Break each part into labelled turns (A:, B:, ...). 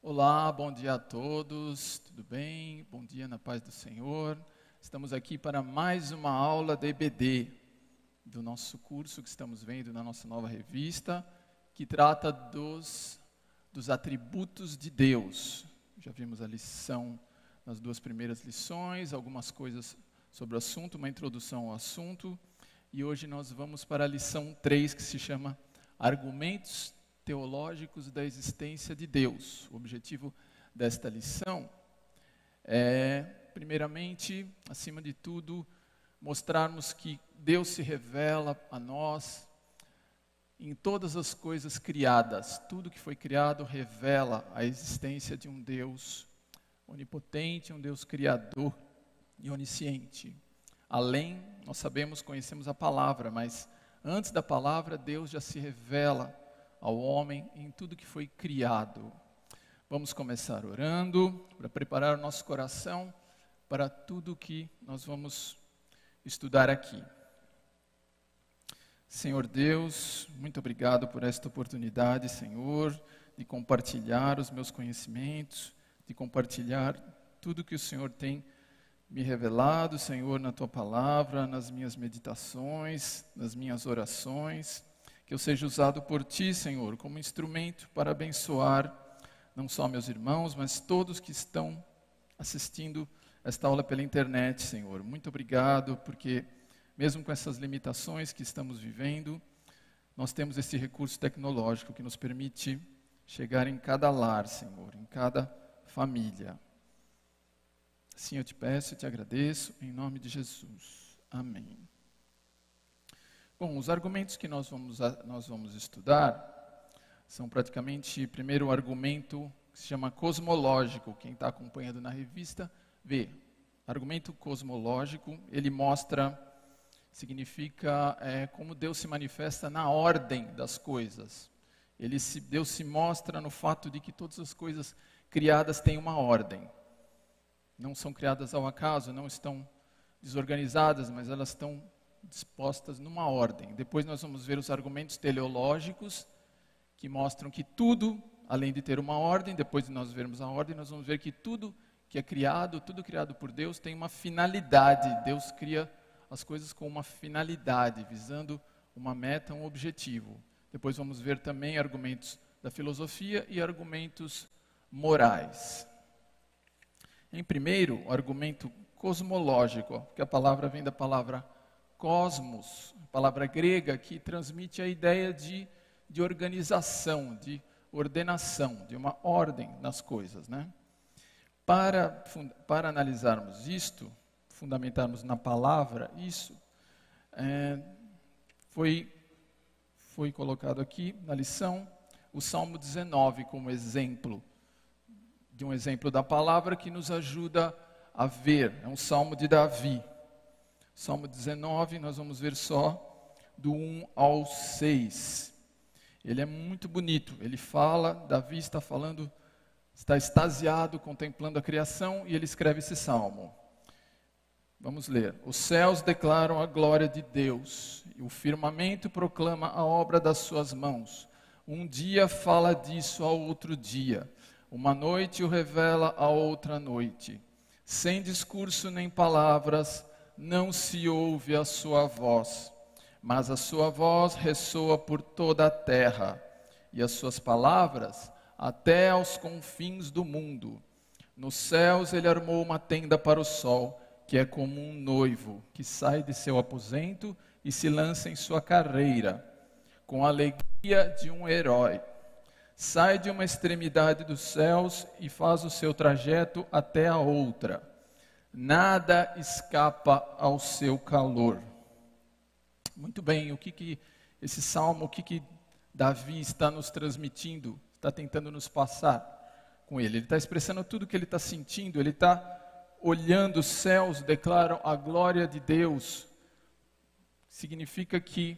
A: Olá, bom dia a todos, tudo bem? Bom dia na paz do Senhor. Estamos aqui para mais uma aula da EBD, do nosso curso que estamos vendo na nossa nova revista, que trata dos atributos de Deus. Já vimos a lição nas duas primeiras lições, algumas coisas sobre o assunto, uma introdução ao assunto, e hoje nós vamos para a lição 3, que se chama Argumentos Teológicos da Existência de Deus. O objetivo desta lição é, primeiramente, acima de tudo, mostrarmos que Deus se revela a nós em todas as coisas criadas. Tudo que foi criado revela a existência de um Deus onipotente, um Deus criador e onisciente. Além, nós sabemos, conhecemos a palavra, mas antes da palavra, Deus já se revela ao homem em tudo que foi criado. Vamos começar orando para preparar o nosso coração para tudo que nós vamos estudar aqui. Senhor Deus, muito obrigado por esta oportunidade, Senhor, de compartilhar os meus conhecimentos, de compartilhar tudo que o Senhor tem me revelado, Senhor, na Tua palavra, nas minhas meditações, nas minhas orações. Que eu seja usado por Ti, Senhor, como instrumento para abençoar não só meus irmãos, mas todos que estão assistindo esta aula pela internet, Senhor. Muito obrigado, porque mesmo com essas limitações que estamos vivendo, nós temos esse recurso tecnológico que nos permite chegar em cada lar, Senhor, em cada família. Assim eu te peço e te agradeço, em nome de Jesus. Amém. Bom, os argumentos que nós vamos estudar são praticamente, primeiro, o argumento que se chama cosmológico. Quem está acompanhando na revista vê. Argumento cosmológico, ele mostra, significa como Deus se manifesta na ordem das coisas. Deus se mostra no fato de que todas as coisas criadas têm uma ordem. Não são criadas ao acaso, não estão desorganizadas, mas elas estão dispostas numa ordem. Depois nós vamos ver os argumentos teleológicos, que mostram que tudo, além de ter uma ordem, depois de nós vermos a ordem, nós vamos ver que tudo que é criado, tudo criado por Deus, tem uma finalidade. Deus cria as coisas com uma finalidade, visando uma meta, um objetivo. Depois vamos ver também argumentos da filosofia e argumentos morais. Em primeiro, o argumento cosmológico, que a palavra vem da palavra cosmos, a palavra grega que transmite a ideia de organização, de ordenação, de uma ordem nas coisas, né? Para analisarmos isto, fundamentarmos na palavra isso, foi colocado aqui na lição o Salmo 19 como exemplo, de um exemplo da palavra que nos ajuda a ver. É um Salmo de Davi. Salmo 19, nós vamos ver só do 1 ao 6. Ele é muito bonito. Ele fala, Davi está falando, está extasiado, contemplando a criação, e ele escreve esse salmo. Vamos ler. Os céus declaram a glória de Deus, e o firmamento proclama a obra das suas mãos. Um dia fala disso ao outro dia, uma noite o revela a outra noite. Sem discurso nem palavras, não se ouve a sua voz, mas a sua voz ressoa por toda a terra, e as suas palavras até aos confins do mundo. Nos céus ele armou uma tenda para o sol, que é como um noivo, que sai de seu aposento e se lança em sua carreira, com a alegria de um herói. Sai de uma extremidade dos céus e faz o seu trajeto até a outra. Nada escapa ao seu calor. Muito bem, o que esse salmo, o que Davi está nos transmitindo, está tentando nos passar com ele? Ele está expressando tudo o que ele está sentindo, ele está olhando os céus, declaram a glória de Deus. Significa que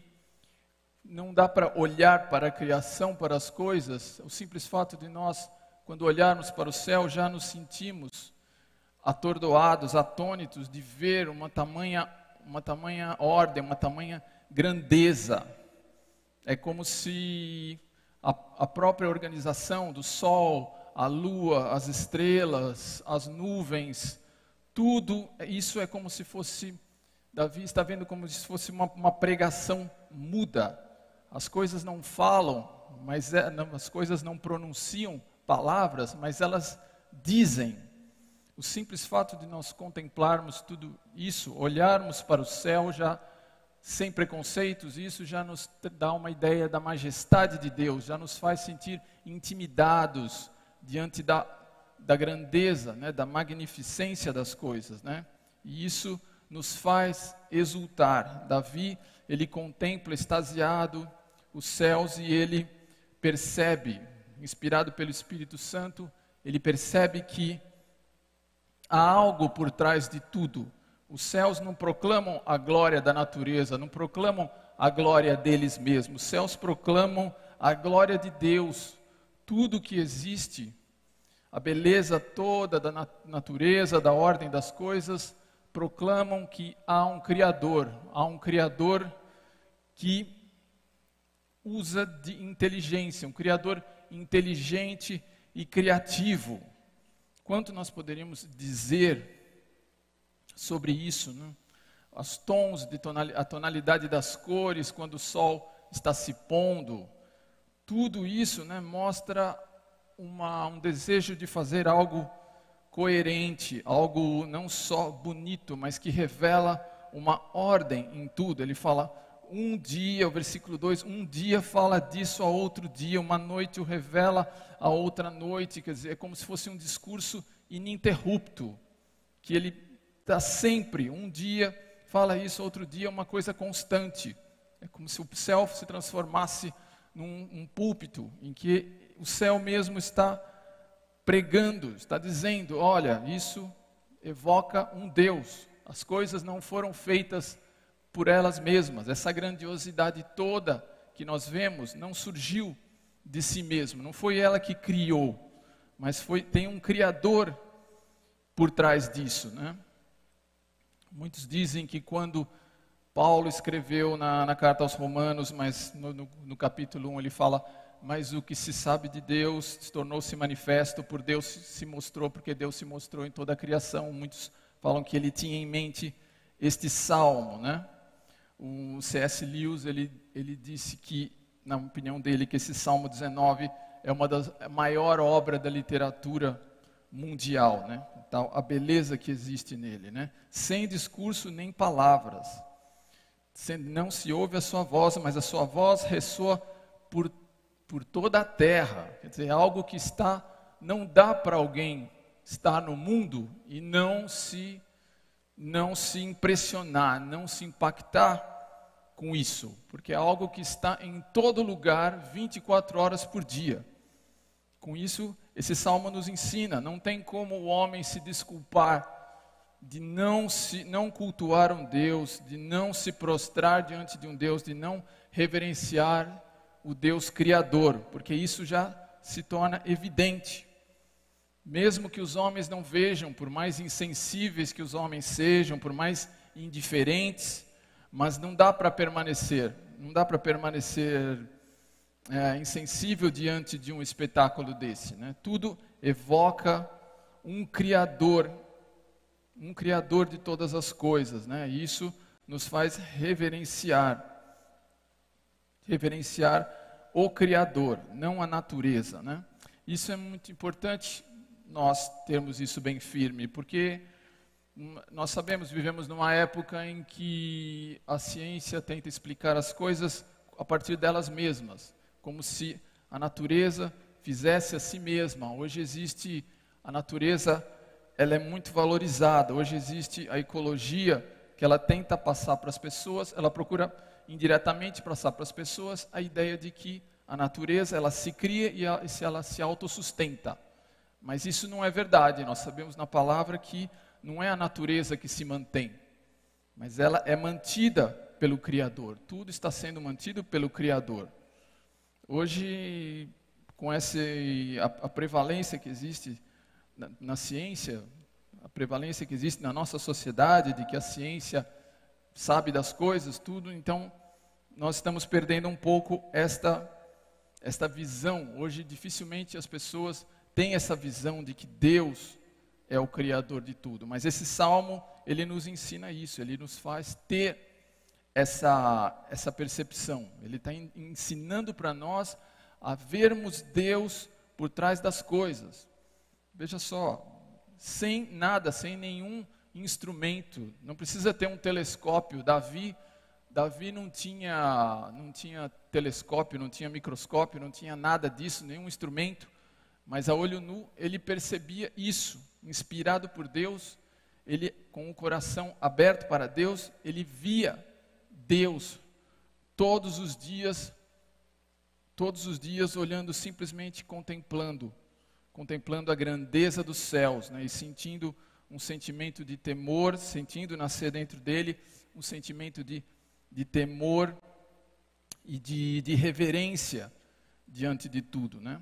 A: não dá para olhar para a criação, para as coisas, o simples fato de nós, quando olharmos para o céu, já nos sentimos atordoados, atônitos de ver uma tamanha ordem, uma tamanha grandeza. É como se a própria organização do sol, a lua, as estrelas, as nuvens, tudo isso é como se fosse, Davi está vendo como se fosse uma pregação muda. As coisas não falam, as coisas não pronunciam palavras, mas elas dizem. O simples fato de nós contemplarmos tudo isso, olharmos para o céu já sem preconceitos, isso já nos dá uma ideia da majestade de Deus, já nos faz sentir intimidados diante da grandeza, né, da magnificência das coisas, né? E isso nos faz exultar. Davi, ele contempla extasiado os céus e ele percebe, inspirado pelo Espírito Santo, ele percebe que há algo por trás de tudo. Os céus não proclamam a glória da natureza, não proclamam a glória deles mesmos. Os céus proclamam a glória de Deus. Tudo que existe, a beleza toda da natureza, da ordem das coisas, proclamam que há um Criador que usa de inteligência, um Criador inteligente e criativo. Quanto nós poderíamos dizer sobre isso, né? Os tons, a tonalidade das cores, quando o sol está se pondo, tudo isso, né, mostra um desejo de fazer algo coerente, algo não só bonito, mas que revela uma ordem em tudo. Ele fala um dia, o versículo 2, um dia fala disso a outro dia, uma noite o revela a outra noite, quer dizer, é como se fosse um discurso ininterrupto, que ele está sempre, um dia fala isso, outro dia uma coisa constante. É como se o céu se transformasse num púlpito, em que o céu mesmo está pregando, está dizendo, olha, isso evoca um Deus, as coisas não foram feitas por elas mesmas, essa grandiosidade toda que nós vemos não surgiu de si mesmo, não foi ela que criou, mas tem um Criador por trás disso, né? Muitos dizem que quando Paulo escreveu na carta aos Romanos, mas no capítulo 1 ele fala, mas o que se sabe de Deus tornou-se manifesto, por Deus se mostrou, porque Deus se mostrou em toda a criação. Muitos falam que ele tinha em mente este salmo, né? O C.S. Lewis, ele disse que, na opinião dele, que esse Salmo 19 é a maior obra da literatura mundial, né? Então, a beleza que existe nele, né? Sem discurso nem palavras. Não se ouve a sua voz, mas a sua voz ressoa por toda a terra. Quer dizer, algo que não dá para alguém estar no mundo e não se impressionar, não se impactar com isso, porque é algo que está em todo lugar, 24 horas por dia. Com isso, esse salmo nos ensina, não tem como o homem se desculpar de não cultuar um Deus, de não se prostrar diante de um Deus, de não reverenciar o Deus Criador, porque isso já se torna evidente. Mesmo que os homens não vejam, por mais insensíveis que os homens sejam, por mais indiferentes, mas não dá para permanecer insensível diante de um espetáculo desse, né? Tudo evoca um Criador de todas as coisas, né? E isso nos faz reverenciar o Criador, não a natureza, né? Isso é muito importante nós termos isso bem firme, porque nós sabemos, vivemos numa época em que a ciência tenta explicar as coisas a partir delas mesmas, como se a natureza fizesse a si mesma. Hoje existe, a natureza, ela é muito valorizada. Hoje existe a ecologia, que ela tenta passar para as pessoas, ela procura indiretamente passar para as pessoas a ideia de que a natureza, ela se cria e ela se autossustenta. Mas isso não é verdade. Nós sabemos na palavra que não é a natureza que se mantém, mas ela é mantida pelo Criador. Tudo está sendo mantido pelo Criador. Hoje, com a prevalência que existe na ciência, a prevalência que existe na nossa sociedade, de que a ciência sabe das coisas, tudo, então nós estamos perdendo um pouco esta visão. Hoje, dificilmente as pessoas tem essa visão de que Deus é o Criador de tudo. Mas esse salmo, ele nos ensina isso, ele nos faz ter essa percepção. Ele está ensinando para nós a vermos Deus por trás das coisas. Veja só, sem nada, sem nenhum instrumento, não precisa ter um telescópio. Davi não tinha telescópio, não tinha microscópio, não tinha nada disso, nenhum instrumento, mas a olho nu ele percebia isso, inspirado por Deus, ele com o coração aberto para Deus, ele via Deus todos os dias olhando, simplesmente contemplando a grandeza dos céus, né, e sentindo um sentimento de temor, sentindo nascer dentro dele um sentimento de temor e de reverência diante de tudo, né?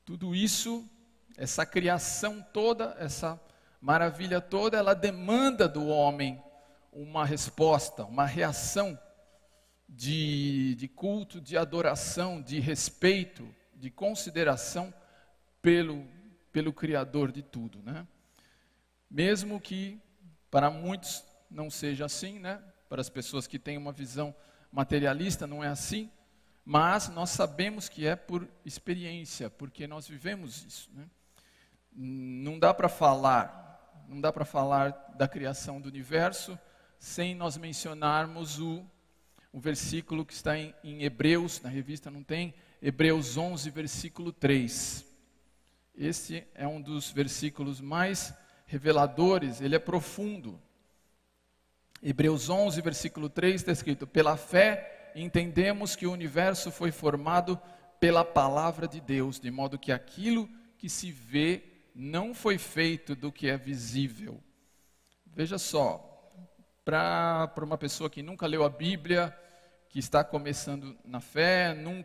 A: Tudo isso, essa criação toda, essa maravilha toda, ela demanda do homem uma resposta, uma reação de culto, de adoração, de respeito, de consideração pelo Criador de tudo, né? Mesmo que para muitos não seja assim, né? Para as pessoas que têm uma visão materialista não é assim, mas nós sabemos que é por experiência, porque nós vivemos isso, né? Não dá para falar da criação do universo sem nós mencionarmos o versículo que está em Hebreus, na revista não tem, Hebreus 11, versículo 3. Esse é um dos versículos mais reveladores, ele é profundo. Hebreus 11, versículo 3, está escrito: pela fé entendemos que o universo foi formado pela palavra de Deus, de modo que aquilo que se vê não foi feito do que é visível. Veja só, para uma pessoa que nunca leu a Bíblia, que está começando na fé, não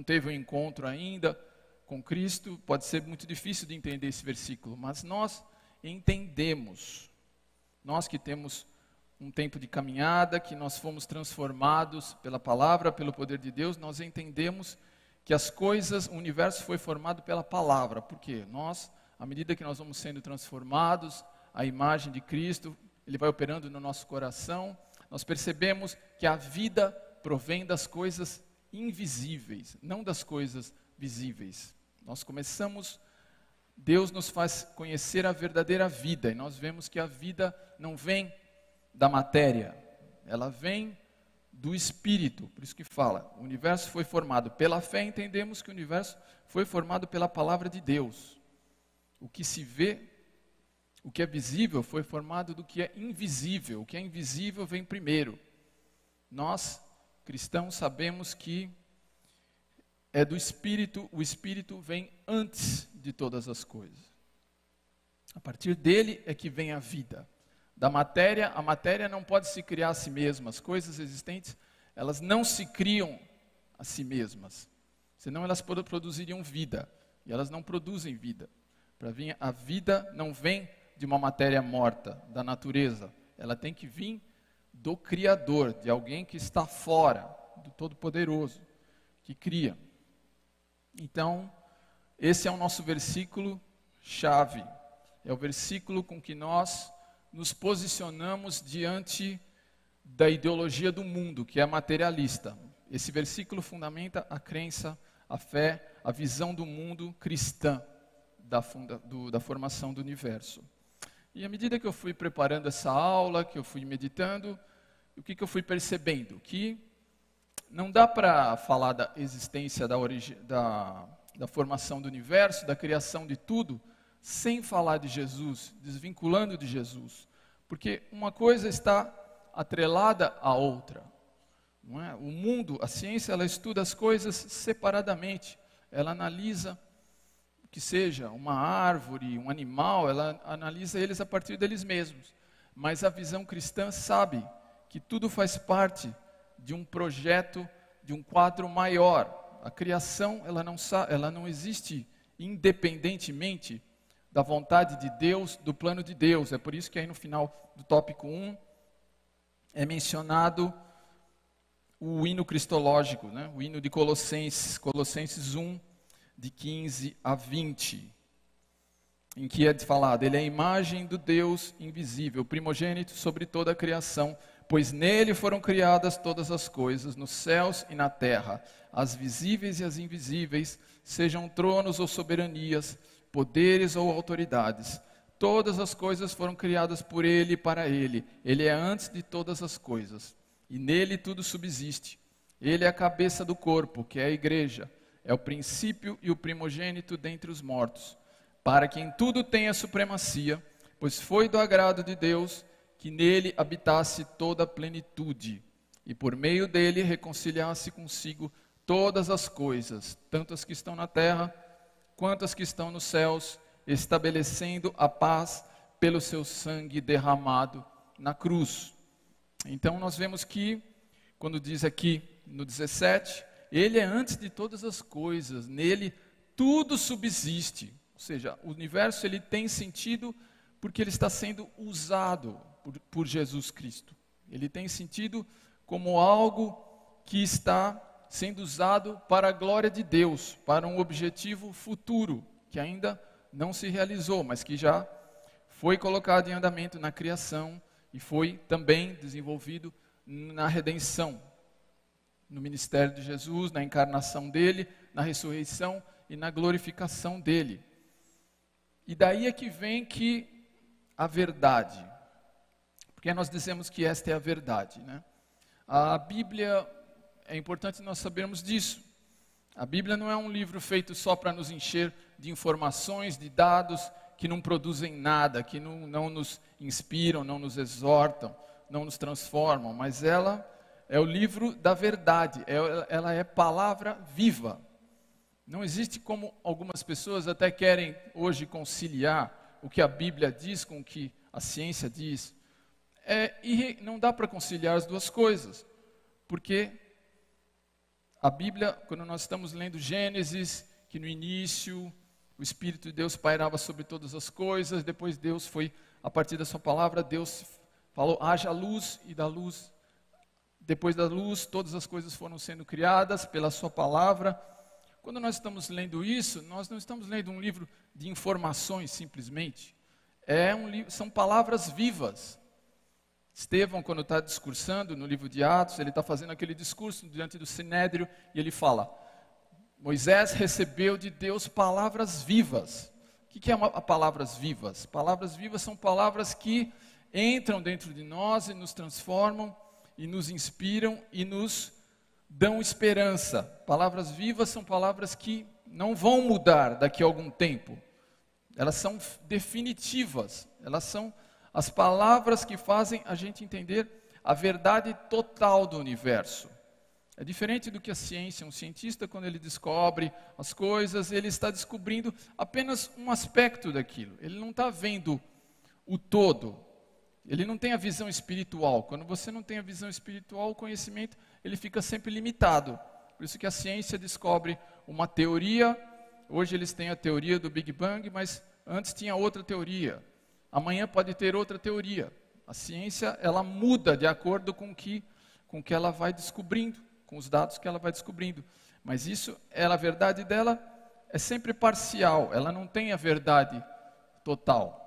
A: teve um encontro ainda com Cristo, pode ser muito difícil de entender esse versículo, mas nós entendemos. Nós que temos um tempo de caminhada, que nós fomos transformados pela palavra, pelo poder de Deus, nós entendemos que as coisas, o universo foi formado pela palavra. Por quê? Nós, à medida que nós vamos sendo transformados, a imagem de Cristo, ele vai operando no nosso coração, nós percebemos que a vida provém das coisas invisíveis, não das coisas visíveis. Nós começamos, Deus nos faz conhecer a verdadeira vida, e nós vemos que a vida não vem da matéria, ela vem do Espírito. Por isso que fala, o universo foi formado pela fé, entendemos que o universo foi formado pela palavra de Deus. O que se vê, o que é visível, foi formado do que é invisível. O que é invisível vem primeiro. Nós, cristãos, sabemos que é do Espírito, o Espírito vem antes de todas as coisas. A partir dele é que vem a vida. Da matéria, a matéria não pode se criar a si mesma. As coisas existentes, elas não se criam a si mesmas. Senão elas produziriam vida. E elas não produzem vida. A vida não vem de uma matéria morta, da natureza. Ela tem que vir do Criador, de alguém que está fora, do Todo-Poderoso, que cria. Então, esse é o nosso versículo chave. É o versículo com que nós nos posicionamos diante da ideologia do mundo, que é materialista. Esse versículo fundamenta a crença, a fé, a visão do mundo cristã, da formação do universo. E à medida que eu fui preparando essa aula, que eu fui meditando, o que eu fui percebendo? Que não dá para falar da existência, da formação do universo, da criação de tudo, sem falar de Jesus, desvinculando de Jesus. Porque uma coisa está atrelada à outra. Não é? O mundo, a ciência, ela estuda as coisas separadamente. Ela analisa o que seja uma árvore, um animal, ela analisa eles a partir deles mesmos. Mas a visão cristã sabe que tudo faz parte de um projeto, de um quadro maior. A criação, ela não existe independentemente da vontade de Deus, do plano de Deus. É por isso que aí no final do tópico 1 é mencionado o hino cristológico, né? O hino de Colossenses 1, de 15 a 20, em que é falado: ele é a imagem do Deus invisível, primogênito sobre toda a criação, pois nele foram criadas todas as coisas, nos céus e na terra, as visíveis e as invisíveis, sejam tronos ou soberanias, poderes ou autoridades. Todas as coisas foram criadas por ele e para ele. Ele é antes de todas as coisas, e nele tudo subsiste. Ele é a cabeça do corpo, que é a igreja. É o princípio e o primogênito dentre os mortos, para que em tudo tenha supremacia, pois foi do agrado de Deus que nele habitasse toda a plenitude, e por meio dele reconciliasse consigo todas as coisas, tanto as que estão na terra, quanto as que estão nos céus, estabelecendo a paz pelo seu sangue derramado na cruz. Então nós vemos que, quando diz aqui no 17, ele é antes de todas as coisas, nele tudo subsiste. Ou seja, o universo ele tem sentido porque ele está sendo usado por Jesus Cristo. Ele tem sentido como algo que está sendo usado para a glória de Deus, para um objetivo futuro, que ainda não se realizou, mas que já foi colocado em andamento na criação e foi também desenvolvido na redenção, no ministério de Jesus, na encarnação dele, na ressurreição e na glorificação dele. E daí é que vem que a verdade, porque nós dizemos que esta é a verdade, né? A Bíblia, é importante nós sabermos disso. A Bíblia não é um livro feito só para nos encher de informações, de dados que não produzem nada, que não nos inspiram, não nos exortam, não nos transformam, mas ela é o livro da verdade, ela é palavra viva. Não existe como algumas pessoas até querem hoje conciliar o que a Bíblia diz com o que a ciência diz. Não dá para conciliar as duas coisas, porque a Bíblia, quando nós estamos lendo Gênesis, que no início o Espírito de Deus pairava sobre todas as coisas, depois Deus foi, a partir da sua palavra, Deus falou, haja luz, e da luz, depois da luz, todas as coisas foram sendo criadas pela sua palavra. Quando nós estamos lendo isso, nós não estamos lendo um livro de informações simplesmente, são palavras vivas. Estevão, quando está discursando no livro de Atos, ele está fazendo aquele discurso diante do Sinédrio e ele fala, Moisés recebeu de Deus palavras vivas. O que é palavras vivas? Palavras vivas são palavras que entram dentro de nós e nos transformam, e nos inspiram e nos dão esperança. Palavras vivas são palavras que não vão mudar daqui a algum tempo. Elas são definitivas, elas são as palavras que fazem a gente entender a verdade total do universo. É diferente do que a ciência. Um cientista, quando ele descobre as coisas, ele está descobrindo apenas um aspecto daquilo. Ele não está vendo o todo. Ele não tem a visão espiritual. Quando você não tem a visão espiritual, o conhecimento ele fica sempre limitado. Por isso que a ciência descobre uma teoria. Hoje eles têm a teoria do Big Bang, mas antes tinha outra teoria. Amanhã pode ter outra teoria. A ciência, ela muda de acordo com o que ela vai descobrindo, com os dados que ela vai descobrindo. Mas a verdade dela é sempre parcial, ela não tem a verdade total.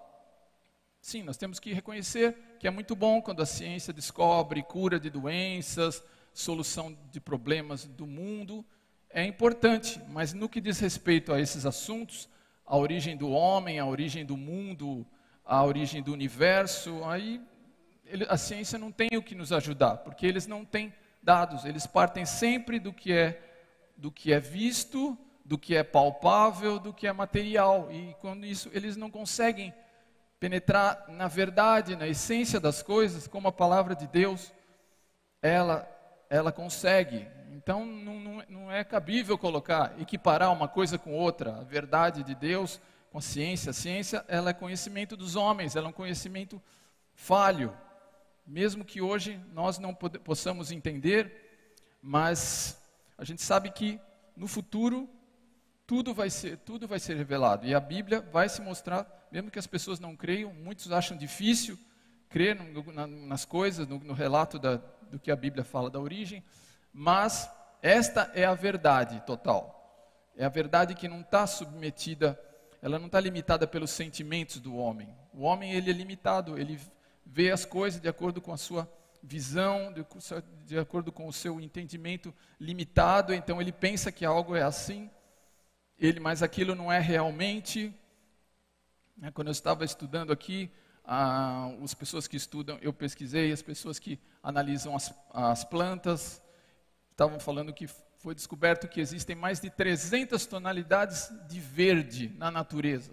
A: Sim, nós temos que reconhecer que é muito bom quando a ciência descobre cura de doenças, solução de problemas do mundo. É importante, mas no que diz respeito a esses assuntos, a origem do homem, a origem do mundo, a origem do universo, aí a ciência não tem o que nos ajudar, porque eles não têm dados, eles partem sempre do que é visto, do que é palpável, do que é material, e quando isso eles não conseguem penetrar na verdade, na essência das coisas, como a palavra de Deus, ela consegue. Então não é cabível equiparar uma coisa com outra, a verdade de Deus com a ciência. A ciência, ela é conhecimento dos homens, ela é um conhecimento falho, mesmo que hoje nós não possamos entender, mas a gente sabe que no futuro tudo vai ser revelado, e a Bíblia vai se mostrar, mesmo que as pessoas não creiam. Muitos acham difícil crer nas coisas, no relato do que a Bíblia fala da origem, mas esta é a verdade total. É a verdade que não está submetida, ela não está limitada pelos sentimentos do homem. O homem, ele é limitado, ele vê as coisas de acordo com a sua visão, de acordo com o seu entendimento limitado, então ele pensa que algo é assim, mas aquilo não é realmente. Quando eu estava estudando aqui, as pessoas que estudam, eu pesquisei, as pessoas que analisam as plantas, estavam falando que foi descoberto que existem mais de 300 tonalidades de verde na natureza.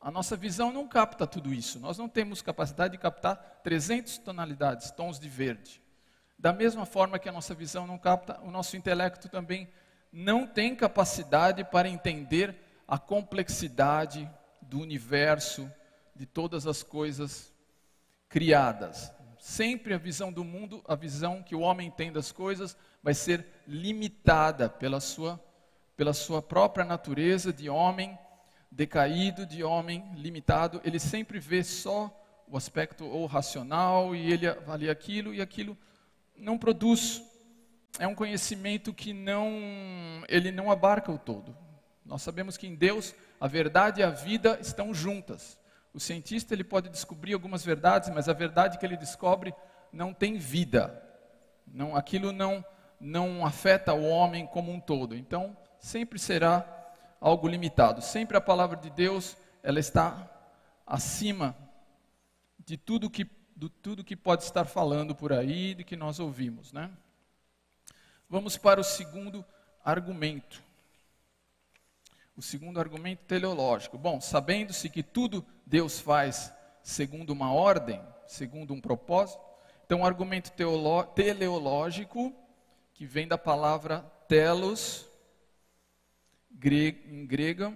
A: A nossa visão não capta tudo isso. Nós não temos capacidade de captar 300 tonalidades, tons de verde. Da mesma forma que a nossa visão não capta, o nosso intelecto também não tem capacidade para entender a complexidade do universo, de todas as coisas criadas. Sempre a visão do mundo, a visão que o homem tem das coisas, vai ser limitada pela sua própria natureza de homem decaído, de homem limitado. Ele sempre vê só o aspecto ou racional e ele avalia aquilo, e aquilo não produz. É um conhecimento que ele não abarca o todo. Nós sabemos que em Deus a verdade e a vida estão juntas. O cientista, ele pode descobrir algumas verdades, mas a verdade que ele descobre não tem vida. Aquilo não afeta o homem como um todo. Então, sempre será algo limitado. Sempre a palavra de Deus, ela está acima de tudo que pode estar falando por aí, de que nós ouvimos, né? Vamos para o segundo argumento. O segundo argumento teleológico. Bom, sabendo-se que tudo Deus faz segundo uma ordem, segundo um propósito, então o argumento teleológico, que vem da palavra telos, em grego,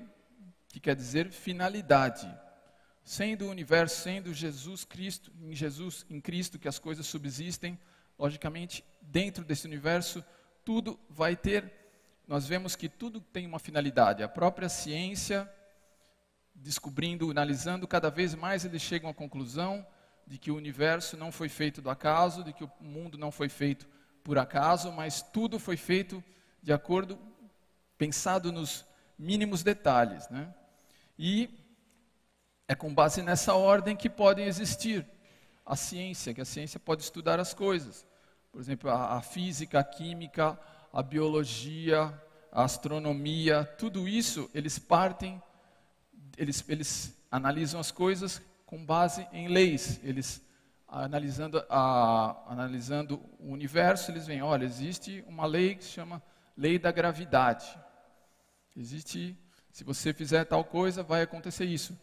A: que quer dizer finalidade. Sendo o universo, sendo Jesus Cristo, em Cristo que as coisas subsistem, logicamente, dentro desse universo, tudo vai ter. Nós vemos que tudo tem uma finalidade. A própria ciência, descobrindo, analisando, cada vez mais eles chegam à conclusão de que o universo não foi feito do acaso, de que o mundo não foi feito por acaso, mas tudo foi feito de acordo, pensado nos mínimos detalhes, né? E é com base nessa ordem que podem existir a ciência, que a ciência pode estudar as coisas. Por exemplo, a física, a química, a biologia, a astronomia, tudo isso, eles analisam as coisas com base em leis. Eles, analisando o universo, eles veem, olha, existe uma lei que se chama lei da gravidade. Se você fizer tal coisa, vai acontecer isso.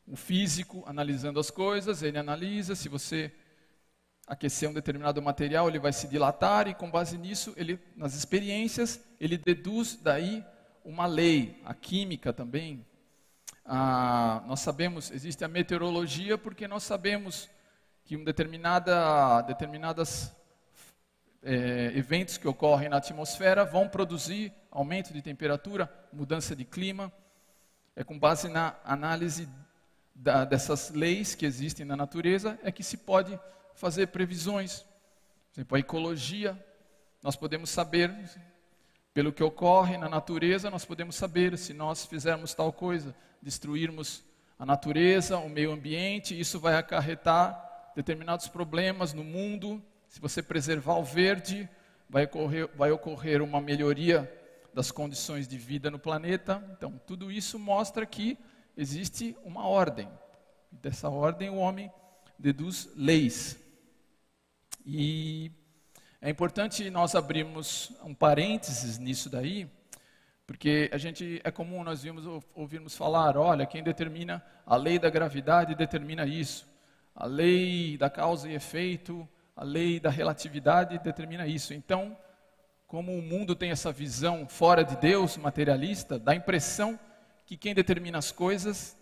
A: O físico, analisando as coisas, ele analisa, se você aquecer um determinado material, ele vai se dilatar, e com base nisso, nas experiências, ele deduz daí uma lei. A química também. Nós sabemos, existe a meteorologia, porque nós sabemos que determinados eventos que ocorrem na atmosfera vão produzir aumento de temperatura, mudança de clima. É com base na análise dessas leis que existem na natureza, é que se pode fazer previsões. Por exemplo, a ecologia, nós podemos saber, pelo que ocorre na natureza, nós podemos saber se nós fizermos tal coisa, destruirmos a natureza, o meio ambiente, isso vai acarretar determinados problemas no mundo. Se você preservar o verde, vai ocorrer uma melhoria das condições de vida no planeta. Então, tudo isso mostra que existe uma ordem. Dessa ordem, o homem deduz leis. E é importante nós abrirmos um parênteses nisso daí, porque é comum nós ouvirmos falar, olha, quem determina a lei da gravidade determina isso, a lei da causa e efeito, a lei da relatividade determina isso. Então, como o mundo tem essa visão fora de Deus, materialista, dá a impressão que quem determina as coisas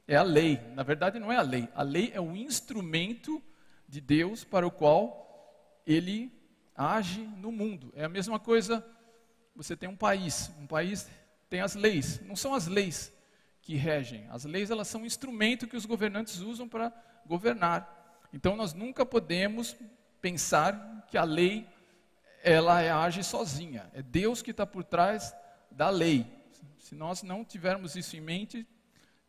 A: é a lei. Na verdade, não é a lei. A lei é o instrumento de Deus para o qual ele age no mundo. É a mesma coisa, você tem um país tem as leis. Não são as leis que regem. As leis, elas são um instrumento que os governantes usam para governar. Então, nós nunca podemos pensar que a lei age sozinha. É Deus que está por trás da lei. Se nós não tivermos isso em mente,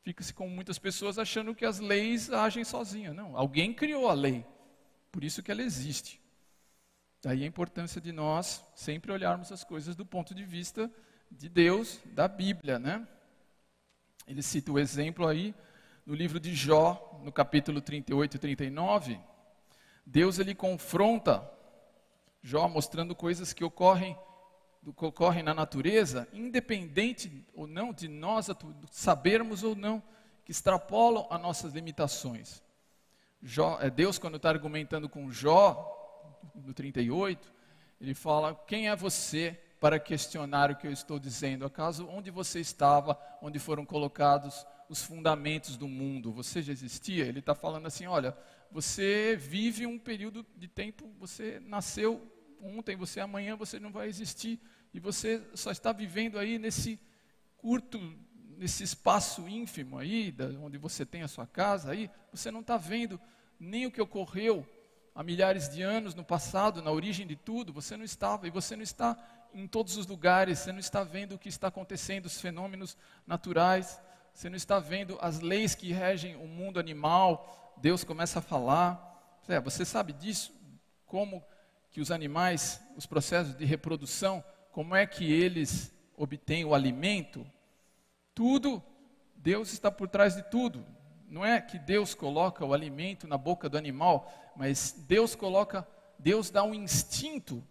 A: fica-se com muitas pessoas achando que as leis agem sozinhas. Não, alguém criou a lei, por isso que ela existe. Daí a importância de nós sempre olharmos as coisas do ponto de vista de Deus, da Bíblia, né? Ele cita o exemplo aí no livro de Jó, no capítulo 38 e 39. Deus ele confronta Jó mostrando coisas que ocorrem na natureza, independente ou não de nós sabermos ou não, que extrapolam as nossas limitações. Deus, quando está argumentando com Jó, no 38, ele fala: quem é você para questionar o que eu estou dizendo? Acaso onde você estava, onde foram colocados os fundamentos do mundo? Você já existia? Ele está falando assim: olha, você vive um período de tempo, você nasceu ontem, você amanhã você não vai existir, e você só está vivendo aí nesse espaço ínfimo aí, onde você tem a sua casa aí, você não está vendo nem o que ocorreu há milhares de anos no passado, na origem de tudo. Você não estava, e você não está em todos os lugares, você não está vendo o que está acontecendo, os fenômenos naturais, você não está vendo as leis que regem o mundo animal. Deus começa a falar, você sabe disso? Como que os animais, os processos de reprodução, como é que eles obtêm o alimento? Tudo, Deus está por trás de tudo. Não é que Deus coloca o alimento na boca do animal, mas Deus dá um instinto,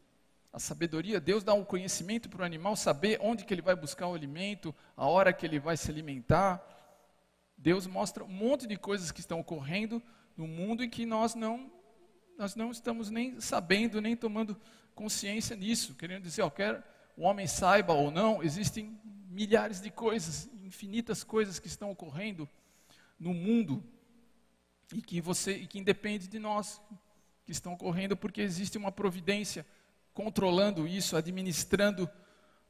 A: a sabedoria, Deus dá um conhecimento para o animal saber onde que ele vai buscar o alimento, a hora que ele vai se alimentar. Deus mostra um monte de coisas que estão ocorrendo no mundo e que nós não estamos nem sabendo, nem tomando consciência nisso. Querendo dizer, quer o homem saiba ou não, existem milhares de coisas, infinitas coisas que estão ocorrendo no mundo e que independe de nós, que estão ocorrendo porque existe uma providência controlando isso, administrando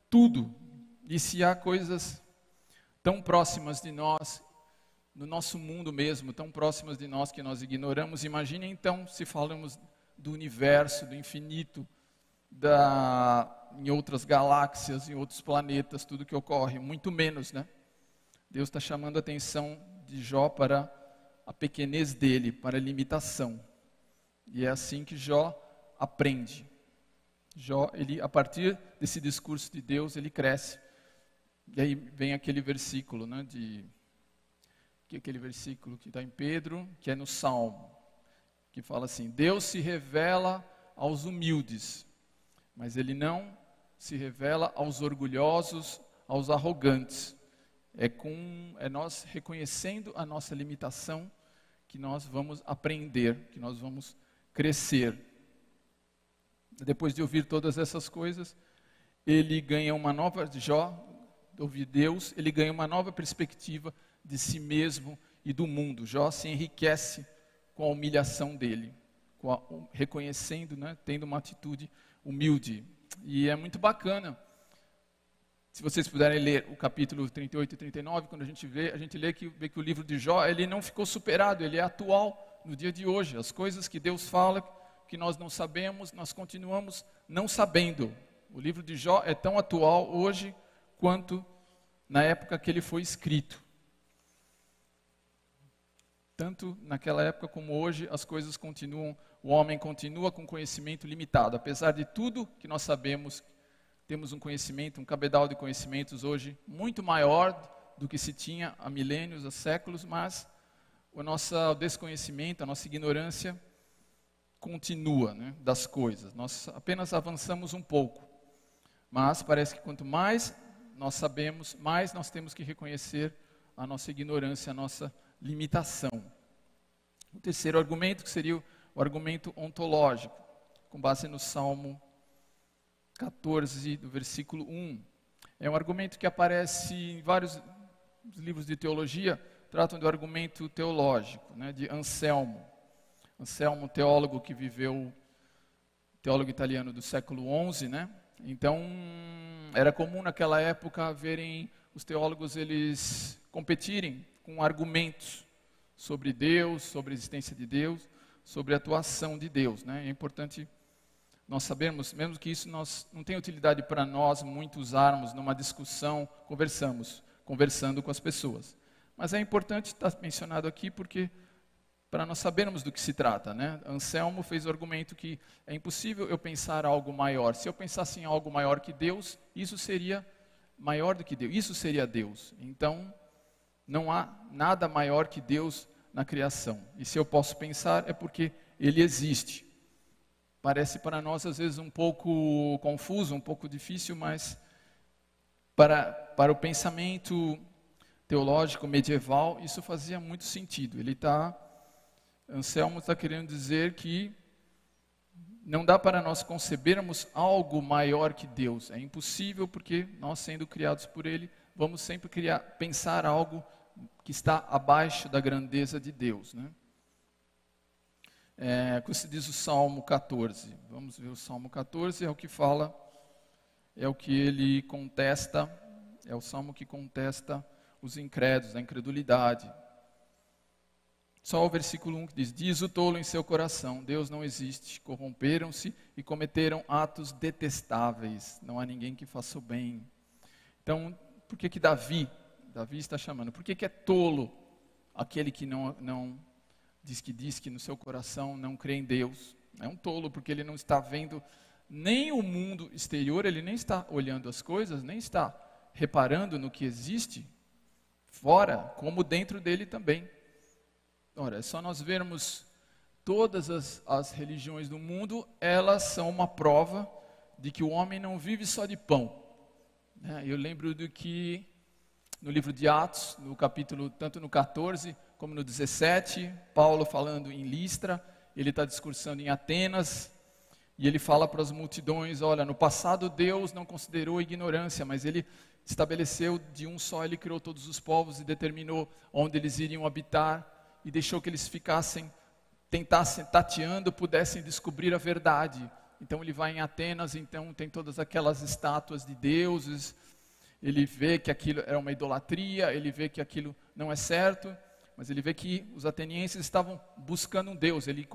A: tudo. E se há coisas tão próximas de nós, no nosso mundo mesmo, tão próximas de nós que nós ignoramos, imagine então se falamos do universo, do infinito, em outras galáxias, em outros planetas, tudo que ocorre, muito menos, né? Deus está chamando a atenção de Jó para a pequenez dele, para a limitação. E é assim que Jó aprende. Jó, a partir desse discurso de Deus, ele cresce. E aí vem aquele versículo, né, aquele versículo que está em Pedro, que é no Salmo, que fala assim: Deus se revela aos humildes, mas ele não se revela aos orgulhosos, aos arrogantes. É nós reconhecendo a nossa limitação que nós vamos aprender, que nós vamos crescer. Depois de ouvir todas essas coisas, ele ganha uma nova, Jó, de ouvir Deus, ele ganha uma nova perspectiva de si mesmo e do mundo. Jó se enriquece com a humilhação dele, reconhecendo, né, tendo uma atitude humilde. E é muito bacana. Se vocês puderem ler o capítulo 38 e 39, quando a gente vê que o livro de Jó, ele não ficou superado, ele é atual no dia de hoje. As coisas que Deus fala, que nós não sabemos, nós continuamos não sabendo. O livro de Jó é tão atual hoje quanto na época que ele foi escrito. Tanto naquela época como hoje, as coisas continuam, o homem continua com conhecimento limitado. Apesar de tudo que nós sabemos, temos um conhecimento, um cabedal de conhecimentos hoje muito maior do que se tinha há milênios, há séculos, mas o nosso desconhecimento, a nossa ignorância continua, né, das coisas. Nós apenas avançamos um pouco, mas parece que quanto mais nós sabemos, mais nós temos que reconhecer a nossa ignorância, a nossa limitação. O terceiro argumento, que seria o argumento ontológico, com base no Salmo 14, do versículo 1. É um argumento que aparece em vários livros de teologia, tratam do argumento teológico, né, de Anselmo. Anselmo, teólogo que viveu, teólogo italiano do século XI, né? Então, era comum naquela época verem os teólogos eles competirem com argumentos sobre Deus, sobre a existência de Deus, sobre a atuação de Deus, né? É importante nós sabemos, mesmo que isso não tenha utilidade para nós muito usarmos numa discussão, conversando com as pessoas. Mas é importante estar mencionado aqui porque para nós sabermos do que se trata, né? Anselmo fez o argumento que é impossível eu pensar algo maior. Se eu pensasse em algo maior que Deus, isso seria maior do que Deus. Isso seria Deus. Então, não há nada maior que Deus na criação. E se eu posso pensar, é porque Ele existe. Parece para nós, às vezes, um pouco confuso, um pouco difícil, mas para o pensamento teológico medieval, isso fazia muito sentido. Anselmo está querendo dizer que não dá para nós concebermos algo maior que Deus. É impossível porque nós, sendo criados por Ele, vamos sempre pensar algo que está abaixo da grandeza de Deus, né? Como se diz o Salmo 14. Vamos ver o Salmo 14, é o que fala, é o que ele contesta, é o Salmo que contesta os incrédulos, a incredulidade. Só o versículo 1 que diz o tolo em seu coração, Deus não existe, corromperam-se e cometeram atos detestáveis, não há ninguém que faça o bem. Então, por que Davi está chamando? Por que é tolo aquele que não diz que no seu coração não crê em Deus? É um tolo porque ele não está vendo nem o mundo exterior, ele nem está olhando as coisas, nem está reparando no que existe fora, como dentro dele também. Ora, é só nós vermos todas as religiões do mundo, elas são uma prova de que o homem não vive só de pão. Eu lembro do que no livro de Atos, no capítulo, tanto no 14 como no 17, Paulo falando em Listra, ele está discursando em Atenas, e ele fala para as multidões, olha, no passado Deus não considerou ignorância, mas Ele estabeleceu de um só, Ele criou todos os povos e determinou onde eles iriam habitar, e deixou que eles tentassem, tateando, pudessem descobrir a verdade. Então ele vai em Atenas, então tem todas aquelas estátuas de deuses, ele vê que aquilo era uma idolatria, ele vê que aquilo não é certo, mas ele vê que os atenienses estavam buscando um Deus, ele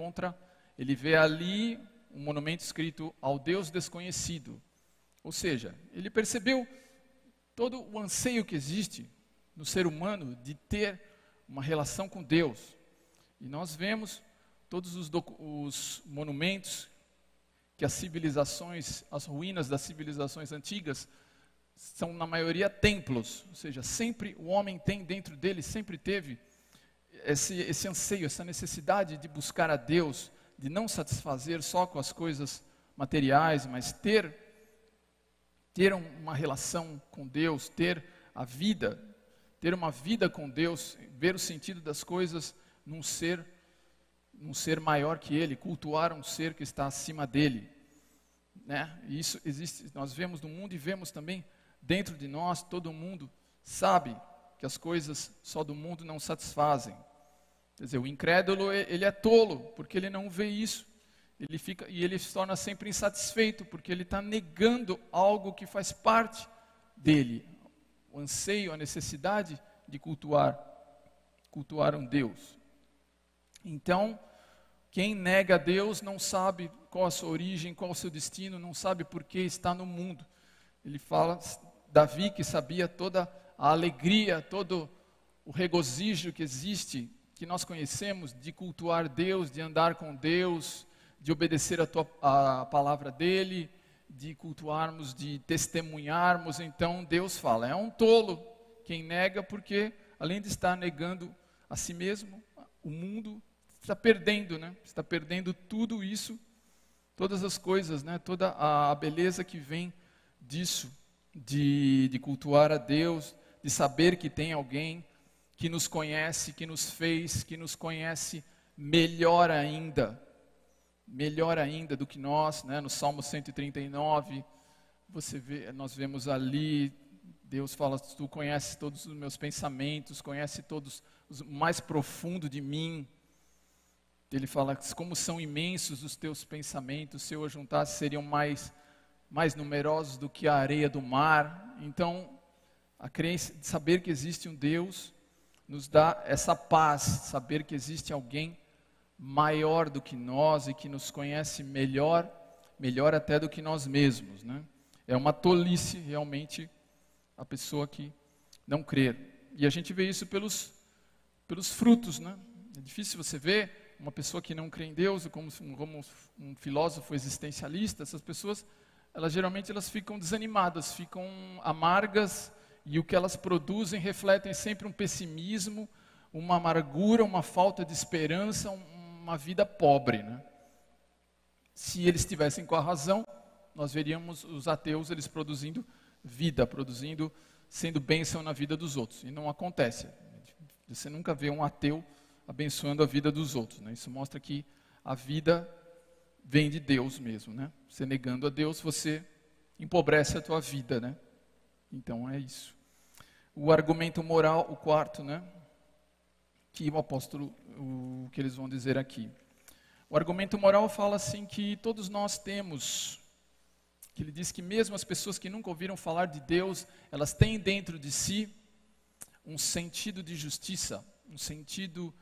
A: vê ali um monumento escrito ao Deus desconhecido. Ou seja, ele percebeu todo o anseio que existe no ser humano de ter uma relação com Deus. E nós vemos todos os monumentos que as ruínas das civilizações antigas, são na maioria templos. Ou seja, sempre o homem tem dentro dele, sempre teve esse anseio, essa necessidade de buscar a Deus, de não satisfazer só com as coisas materiais, mas ter uma relação com Deus, ter uma vida com Deus, ver o sentido das coisas num ser maior que Ele, cultuar um ser que está acima dele, né? E isso existe, nós vemos no mundo e vemos também dentro de nós. Todo mundo sabe que as coisas só do mundo não satisfazem. Quer dizer, o incrédulo, ele é tolo, porque ele não vê isso. Ele se torna sempre insatisfeito, porque ele está negando algo que faz parte dele. O anseio, a necessidade de cultuar um Deus. Então, quem nega a Deus não sabe qual a sua origem, qual o seu destino, não sabe por que está no mundo. Ele fala, Davi, que sabia toda a alegria, todo o regozijo que existe, que nós conhecemos, de cultuar Deus, de andar com Deus, de obedecer a palavra dele, de cultuarmos, de testemunharmos. Então Deus fala, é um tolo quem nega, porque além de estar negando a si mesmo, o mundo está perdendo, né? Está perdendo tudo isso, todas as coisas, né? Toda a beleza que vem disso, de cultuar a Deus, de saber que tem alguém que nos conhece, que nos fez, que nos conhece melhor ainda do que nós, né? No Salmo 139, nós vemos ali, Deus fala, tu conheces todos os meus pensamentos, conhece todos o mais profundo de mim. Ele fala, como são imensos os teus pensamentos, se eu ajuntasse seriam mais numerosos do que a areia do mar. Então, a crença de saber que existe um Deus nos dá essa paz, saber que existe alguém maior do que nós e que nos conhece melhor melhor até do que nós mesmos, né? É uma tolice realmente a pessoa que não crer. E a gente vê isso pelos frutos, né? É difícil você ver uma pessoa que não crê em Deus, como um filósofo existencialista. Essas pessoas, geralmente elas ficam desanimadas, ficam amargas, e o que elas produzem refletem sempre um pessimismo, uma amargura, uma falta de esperança, uma vida pobre, né? Se eles estivessem com a razão, nós veríamos os ateus eles produzindo vida, sendo bênção na vida dos outros. E não acontece. Você nunca vê um ateu abençoando a vida dos outros, né? Isso mostra que a vida vem de Deus mesmo, né? Você negando a Deus, você empobrece a tua vida, né? Então é isso. O argumento moral, o quarto, né? Que o apóstolo, o que eles vão dizer aqui. O argumento moral fala assim que todos nós temos, que ele diz que mesmo as pessoas que nunca ouviram falar de Deus, elas têm dentro de si um sentido de justiça, um sentido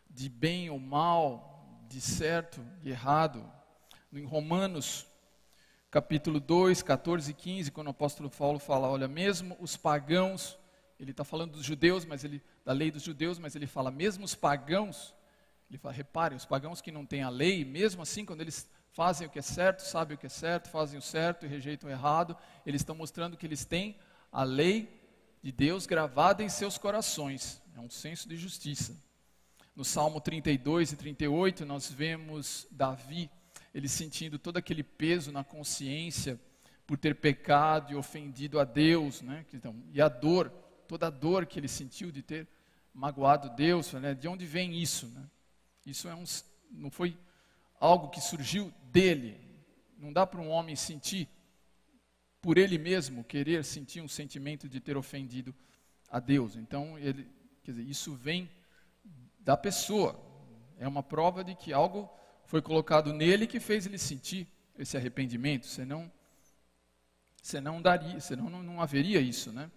A: de bem ou mal, de certo e errado. Em Romanos, capítulo 2, 14 e 15, quando o apóstolo Paulo fala, olha, mesmo os pagãos, ele está falando dos judeus, da lei dos judeus, mas ele fala, mesmo os pagãos, ele fala, reparem, os pagãos que não têm a lei, mesmo assim, quando eles fazem o que é certo, sabem o que é certo, fazem o certo e rejeitam o errado, eles estão mostrando que eles têm a lei de Deus gravada em seus corações. É um senso de justiça. No Salmo 32 e 38, nós vemos Davi, ele sentindo todo aquele peso na consciência por ter pecado e ofendido a Deus, né? Então, e a dor, toda a dor que ele sentiu de ter magoado Deus, né? De onde vem isso, né? Isso não foi algo que surgiu dele. Não dá para um homem sentir por ele mesmo, querer sentir um sentimento de ter ofendido a Deus. Então, isso vem da pessoa. É uma prova de que algo foi colocado nele que fez ele sentir esse arrependimento. Senão não haveria isso, né?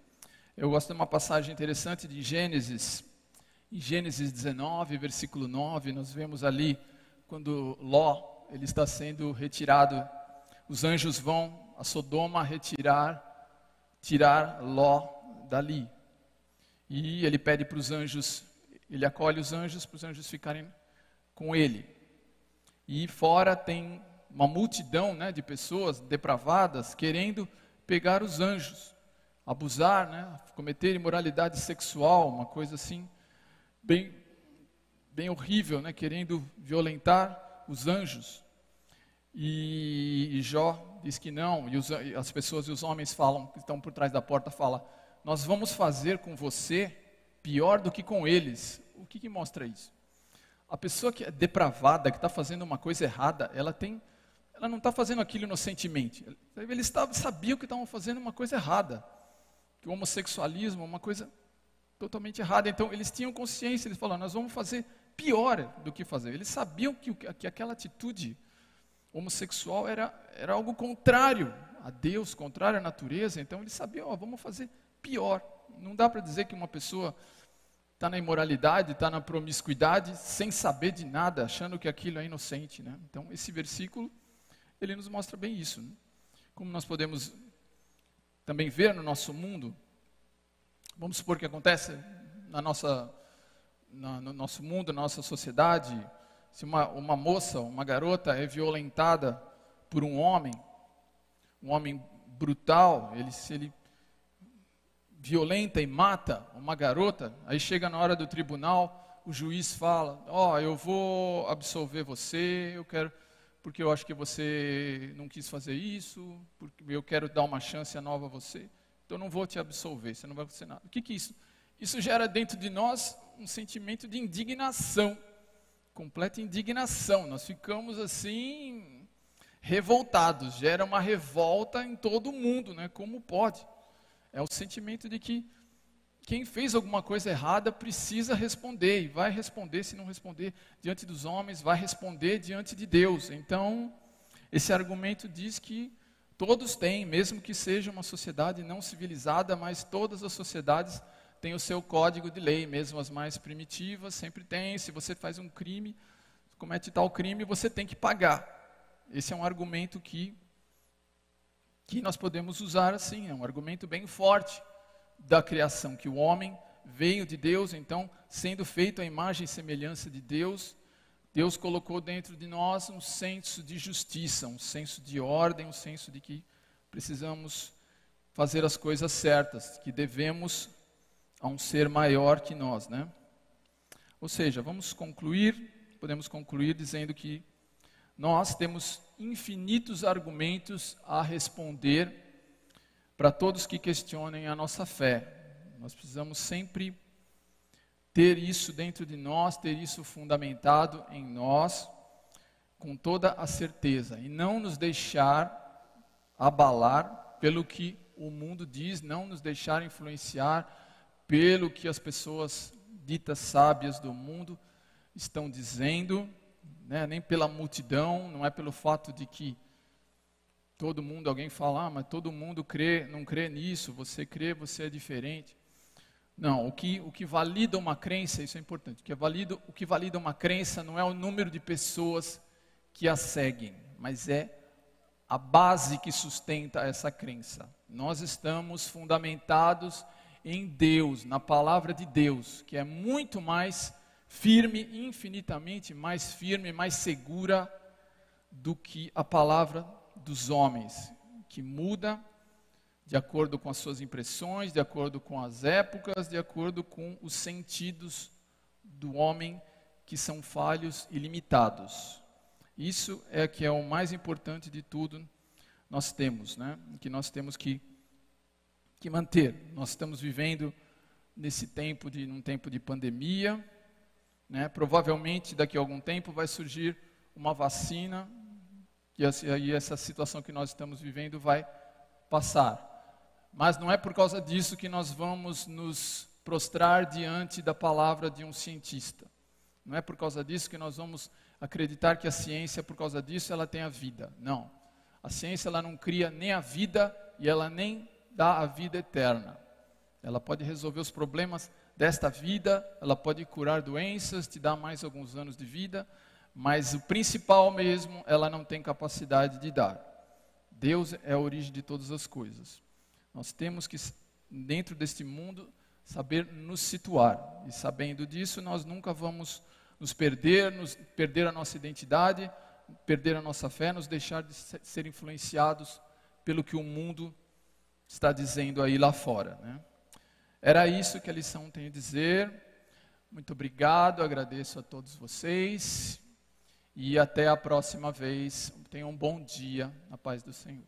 A: Eu gosto de uma passagem interessante de Gênesis. Em Gênesis 19, versículo 9, nós vemos ali quando Ló ele está sendo retirado, os anjos vão a Sodoma tirar Ló dali. E ele pede para os anjos, ele acolhe os anjos para os anjos ficarem com ele. E fora tem uma multidão, né, de pessoas depravadas querendo pegar os anjos, abusar, né, cometer imoralidade sexual, uma coisa assim, bem horrível, né, querendo violentar os anjos. E Jó diz que não, e as pessoas e os homens falam, que estão por trás da porta, falam, nós vamos fazer com você pior do que com eles. O que mostra isso? A pessoa que é depravada, que está fazendo uma coisa errada, ela não está fazendo aquilo inocentemente. Eles sabiam que estavam fazendo uma coisa errada, que o homossexualismo é uma coisa totalmente errada. Então eles tinham consciência, eles falaram, nós vamos fazer pior do que fazer. Eles sabiam que aquela atitude homossexual era algo contrário a Deus, contrário à natureza. Então eles sabiam, vamos fazer pior. Não dá para dizer que uma pessoa está na imoralidade, está na promiscuidade, sem saber de nada, achando que aquilo é inocente, né? Então esse versículo, ele nos mostra bem isso, né? Como nós podemos também ver no nosso mundo, vamos supor que acontece no nosso mundo, na nossa sociedade, se uma moça, uma garota é violentada por um homem brutal, se ele violenta e mata uma garota, aí chega na hora do tribunal, o juiz fala, eu vou absolver você, porque eu acho que você não quis fazer isso, porque eu quero dar uma chance nova a você, então eu não vou te absolver, você não vai acontecer nada. O que é isso? Isso gera dentro de nós um sentimento de indignação, completa indignação, nós ficamos assim, revoltados, gera uma revolta em todo mundo, né? Como pode? É o sentimento de que quem fez alguma coisa errada precisa responder, e vai responder, se não responder diante dos homens, vai responder diante de Deus. Então, esse argumento diz que todos têm, mesmo que seja uma sociedade não civilizada, mas todas as sociedades têm o seu código de lei, mesmo as mais primitivas, sempre tem. Se você faz um crime, comete tal crime, você tem que pagar. Esse é um argumento que nós podemos usar assim, é um argumento bem forte da criação, que o homem veio de Deus, então, sendo feito à imagem e semelhança de Deus, Deus colocou dentro de nós um senso de justiça, um senso de ordem, um senso de que precisamos fazer as coisas certas, que devemos a um ser maior que nós, né? Ou seja, podemos concluir dizendo que nós temos infinitos argumentos a responder para todos que questionem a nossa fé. Nós precisamos sempre ter isso dentro de nós, ter isso fundamentado em nós, com toda a certeza, e não nos deixar abalar pelo que o mundo diz, não nos deixar influenciar pelo que as pessoas ditas sábias do mundo estão dizendo, né? Nem pela multidão, não é pelo fato de que todo mundo, alguém fala, mas todo mundo não crê nisso, você crê, você é diferente. Não, o que valida uma crença, isso é importante, o que valida uma crença não é o número de pessoas que a seguem, mas é a base que sustenta essa crença. Nós estamos fundamentados em Deus, na palavra de Deus, que é muito mais firme, infinitamente mais firme, mais segura do que a palavra dos homens, que muda de acordo com as suas impressões, de acordo com as épocas, de acordo com os sentidos do homem, que são falhos e limitados. Isso é que é o mais importante de tudo, nós temos, né? Que nós temos que manter. Nós estamos vivendo num tempo de pandemia, né? Provavelmente daqui a algum tempo vai surgir uma vacina, e aí essa situação que nós estamos vivendo vai passar. Mas não é por causa disso que nós vamos nos prostrar diante da palavra de um cientista. Não é por causa disso que nós vamos acreditar que a ciência, por causa disso, ela tem a vida. Não. A ciência, ela não cria nem a vida e ela nem dá a vida eterna. Ela pode resolver os problemas desta vida, ela pode curar doenças, te dar mais alguns anos de vida, mas o principal mesmo, ela não tem capacidade de dar. Deus é a origem de todas as coisas. Nós temos que, dentro deste mundo, saber nos situar. E sabendo disso, nós nunca vamos nos perder a nossa identidade, perder a nossa fé, nos deixar de ser influenciados pelo que o mundo está dizendo aí lá fora, né? Era isso que a lição tem a dizer. Muito obrigado, agradeço a todos vocês. E até a próxima vez. Tenham um bom dia, na paz do Senhor.